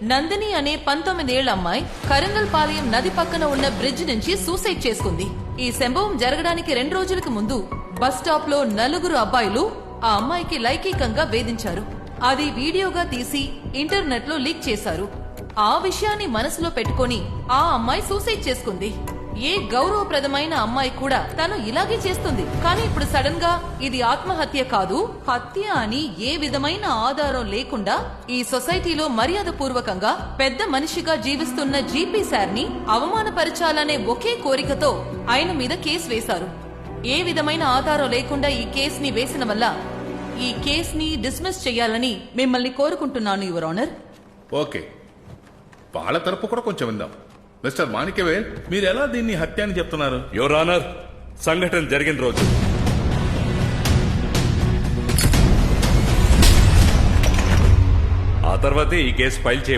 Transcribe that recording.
నందిని అనే 19 ఏళ్ల అమ్మాయి కరంగల్పాలెం నది పక్కన ఉన్న బ్రిడ్జ్ నుంచి సూసైడ్ చేసుకుంది. ఈ సంభవం జరగడానికి 2 రోజులకు ముందు బస్ స్టాప్ లో 4 అబ్బాయిలు ఆ అమ్మాయికి లైంగికంగా వేధించారు. అది వీడియోగా తీసి ఇంటర్నెట్ లో లీక్ చేశారు. ఆ విషయాన్ని మనసులో పెట్టుకొని ఆ అమ్మాయి సూసైడ్ చేసుకుంది. ఏ గౌరవప్రదమైన అమ్మాయి కూడా తను ఇలాగే చేస్తుంది. కానీ ఇప్పుడు సడన్ గా ఇది ఆత్మహత్య కాదు, హత్య అని ఏ విధమైన ఆధారం లేకుండా ఈ సొసైటీలో మర్యాద పూర్వకంగా పెద్ద మనిషిగా జీవిస్తున్న జీపీ సార్ ని అవమానపరచాలనే ఒకే కోరికతో ఆయన మీద కేసు వేశారు. ఏ విధమైన ఆధారం లేకుండా ఈ కేసుని వేసిన వల్ల ఈ కేసుని డిస్మిస్ చేయాలని మిమ్మల్ని కోరుకుంటున్నాను యువర్ ఆనర్. ఓకే, వాళ్ళ తరపు కూడా కొంచెం విందాం. మిస్టర్ మాణిక్యవేల్, మీరు ఎలా దీన్ని హత్య అని చెప్తున్నారు? యువర్ ఆనర్, సంఘటన జరిగిన రోజు ఆ తర్వాతే ఈ కేసు ఫైల్